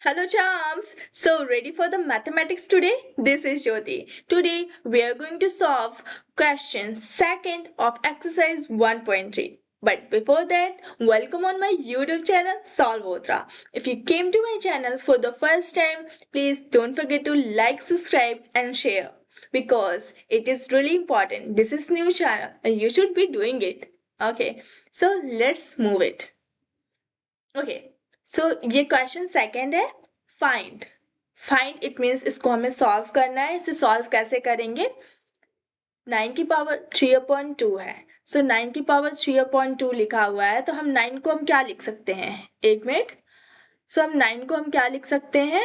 Hello charms! So ready for the mathematics today? This is Jyoti. Today we are going to solve question second of exercise 1.3. But before that, welcome on my YouTube channel Solvotra. If you came to my channel for the first time, please don't forget to like, subscribe and share because it is really important. This is new channel and you should be doing it. Okay, so let's move it. Okay so ये question second है find find it means इसको हमें solve करना है इसे solve कैसे करेंगे 9 की पावर 3/2 है सो 9 की पावर 3/2 लिखा हुआ है तो हम 9 को हम क्या लिख सकते हैं एक मिनट सो हम 9 को हम क्या लिख सकते हैं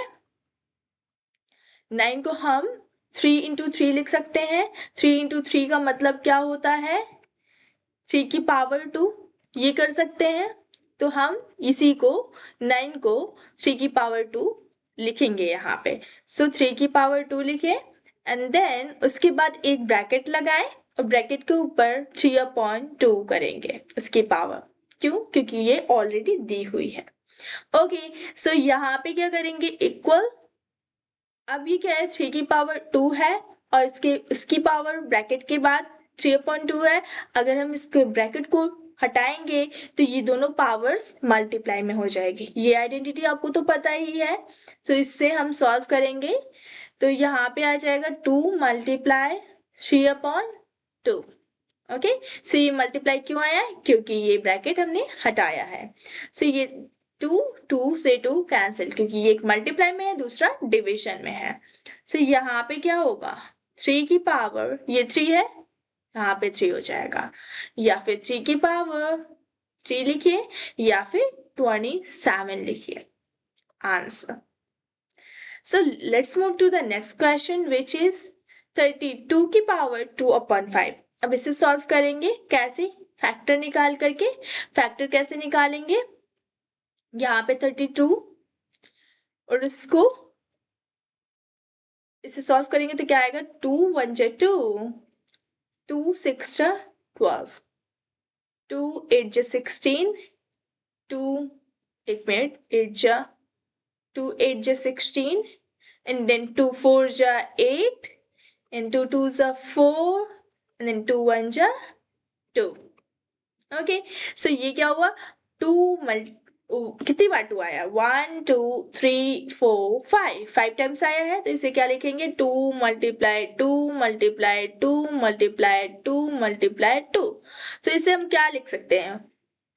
9 को हम 3 इंटू 3 लिख सकते हैं 3 इंटू 3 का मतलब क्या होता है 3 की पावर 2 ये कर सकते हैं तो हम इसी को 9 को 3 की पावर 2 लिखेंगे यहाँ पे सो 3 की पावर 2 लिखे एंड देन उसके बाद एक ब्रैकेट लगाएं और ब्रैकेट के ऊपर 3/2 करेंगे उसकी पावर क्यों क्योंकि ये ऑलरेडी दी हुई है ओके सो यहाँ पे क्या करेंगे इक्वल अब ये क्या है 3 की पावर 2 है और इसकी पावर ब्रैकेट के बाद 3/2 है अगर हम इस ब्रैकेट को हटाएंगे तो ये दोनों पावर्स मल्टीप्लाई में हो जाएगी ये आइडेंटिटी आपको तो पता ही है तो इससे हम सॉल्व करेंगे तो यहाँ पे आ जाएगा 2 मल्टीप्लाई 3/2 ओके सो ये मल्टीप्लाई क्यों आया है क्योंकि ये ब्रैकेट हमने हटाया है सो ये 2 से 2 कैंसिल क्योंकि ये एक मल्टीप्लाई में है दूसरा डिविजन में है सो यहाँ पे क्या होगा 3 की पावर ये 3 है यहाँ पे 3 हो जाएगा या फिर 3 की पावर 3 लिखिए या फिर 27 लिखिए answer so let's move to the next question which is 32 की पावर 2/5 अब इसे सॉल्व करेंगे कैसे फैक्टर निकाल करके फैक्टर कैसे निकालेंगे यहाँ पे 32 और इसको इसे सॉल्व करेंगे तो क्या आएगा 2 1 2 2 6 12 2 8 16 2 एक minute 8 2 8 16 and then 2 4 8 and 2 2 4 and then 2 1 2 okay so ये क्या हुआ 2 कितनी बार 2 आया 1 2 3 4 5 टाइम्स आया है तो इसे क्या लिखेंगे 2 मल्टीप्लाई 2 मल्टीप्लाई 2 मल्टीप्लाई 2 मल्टीप्लाई 2 तो इसे हम क्या लिख सकते हैं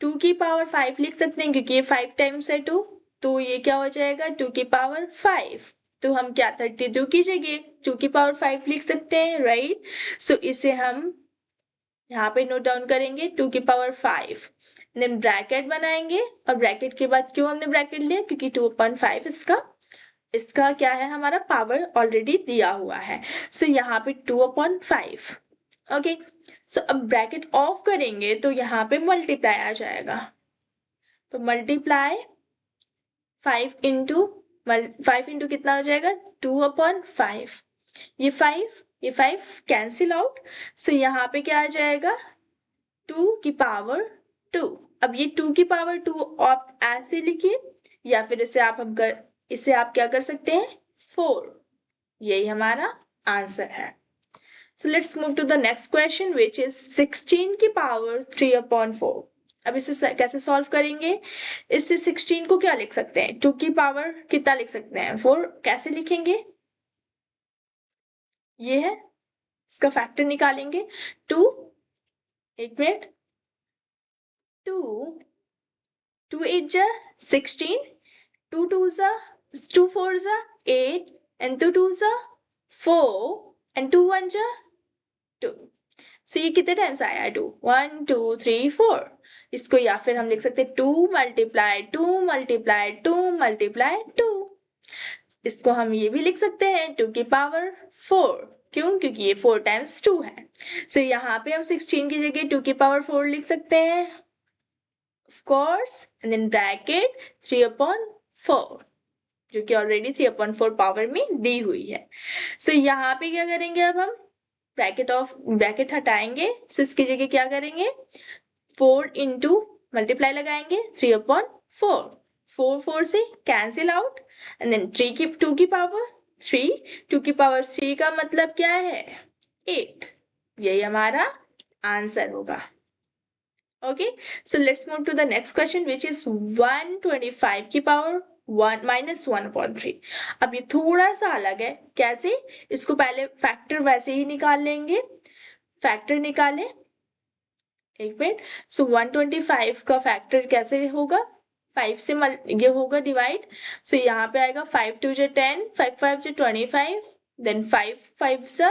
2 की पावर 5 लिख सकते हैं क्योंकि ये 5 टाइम्स है 2 तो ये क्या हो जाएगा 2 की पावर 5 तो हम क्या 32 की जगह 2 की पावर 5 लिख सकते हैं राइट सो इसे हम यहाँ पे नोट डाउन करेंगे 2 की पावर 5 देन ब्रैकेट बनाएंगे और ब्रैकेट के बाद क्यों हमने ब्रैकेट लिया क्योंकि 2/5 इसका क्या है हमारा पावर ऑलरेडी दिया हुआ है सो यहाँ पे 2/5 ओके सो अब ब्रैकेट ऑफ करेंगे तो यहाँ पे मल्टीप्लाई आ जाएगा तो मल्टीप्लाई 5 इंटू कितना हो जाएगा 2/5 ये 5 कैंसिल आउट सो यहाँ पे क्या आ जाएगा 2 की पावर 2 अब ये 2 की पावर 2 आप ऐसे लिखिए या फिर इसे आप क्या कर सकते हैं 4 यही हमारा आंसर है so let's move to the next question which is 16 की पावर 3/4 अब इसे कैसे सॉल्व करेंगे इससे 16 को क्या लिख सकते हैं 2 की पावर कितना लिख सकते हैं 4 कैसे लिखेंगे ये है इसका फैक्टर निकालेंगे 2 एक मिनट 2 8 16 2 2 2 4 8 and 2 2 4 and 2 1 2 सो ये कितने टाइम्स आया है 2 1 2 3 4 इसको या फिर हम लिख सकते हैं 2 मल्टीप्लाई 2 मल्टीप्लाई 2 मल्टीप्लाई 2 इसको हम ये भी लिख सकते हैं 2 की पावर 4 क्यों क्योंकि ये 4 टाइम्स 2 है सो यहाँ पे हम 16 की जगह 2 की पावर 4 लिख सकते हैं of course and then bracket 3/4 जो कि ऑलरेडी 3/4 पावर में दी हुई है सो यहाँ पे क्या करेंगे अब हम ब्रैकेट हटाएंगे सो इसकी जगह क्या करेंगे 4 इंटू मल्टीप्लाई लगाएंगे 3/4 4 4 से कैंसिल आउट एंड देन 2 की पावर 3, 2 की पावर 3 का मतलब क्या है 8. यही हमारा आंसर होगा. Okay, so let's move to the next question, which is 125 की पावर 1 माइनस 1/3. अब ये थोड़ा सा अलग है. कैसे? इसको पहले फैक्टर वैसे ही निकाल लेंगे. फैक्टर निकाले, एक मिनट. सो 125 का फैक्टर कैसे होगा? 5 से ये होगा डिवाइड. सो यहाँ पे आएगा 5 2 जो 10, 5 5 जो 25, देन 5 5 जो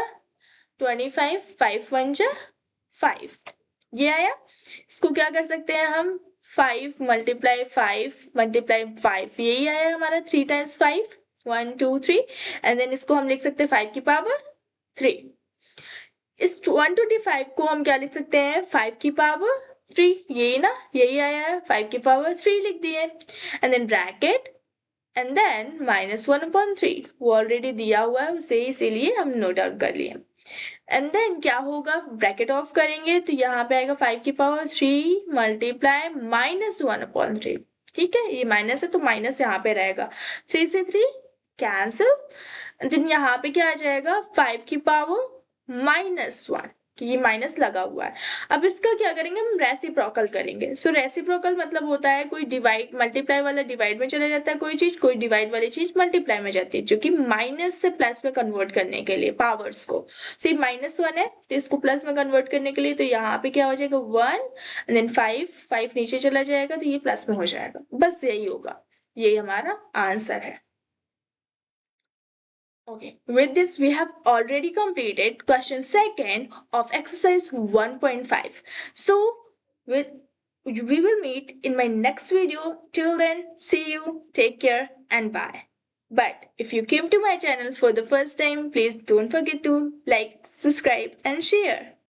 25, 5 1 जो 5. ये आया. इसको क्या कर सकते हैं हम? 5 मल्टीप्लाई 5 मल्टीप्लाई 5, यही आया हमारा 3 टाइम्स 5, 1 2 3. एंड देन इसको हम लिख सकते हैं 5 की पावर 3. इस 125 को हम क्या लिख सकते हैं? 5 की पावर 3. यही ना, यही आया है. 5 की पावर 3 लिख दिए and then bracket and then -1/3. वो ऑलरेडी दिया हुआ है उसे, इसीलिए हम नोट आउट कर लिए. एंड देन क्या होगा? ब्रैकेट ऑफ करेंगे तो यहाँ पे आएगा 5 की पावर 3 मल्टीप्लाई -1/3. ठीक है, ये माइनस है तो माइनस यहाँ पे रहेगा. 3 से 3 कैंसिल. देन यहाँ पे क्या आ जाएगा? 5 की पावर -1, कि ये माइनस लगा हुआ है. अब इसका क्या करेंगे? हम रेसिप्रोकल करेंगे. सो रेसिप्रोकल मतलब होता है कोई डिवाइड मल्टीप्लाई वाला डिवाइड में चला जाता है, कोई डिवाइड वाली चीज मल्टीप्लाई में जाती है, जो कि माइनस से प्लस में कन्वर्ट करने के लिए पावर्स को. सो ये -1 है तो इसको प्लस में कन्वर्ट करने के लिए तो यहाँ पे क्या हो जाएगा 1 एंड देन 5 नीचे चला जाएगा तो ये प्लस में हो जाएगा. बस यही होगा. यही हमारा आंसर है. Okay, with this we have already completed question second of exercise 1.5. So with we will meet in my next video. Till then, see you, take care and bye. But if you came to my channel for the first time, please don't forget to like, subscribe and share.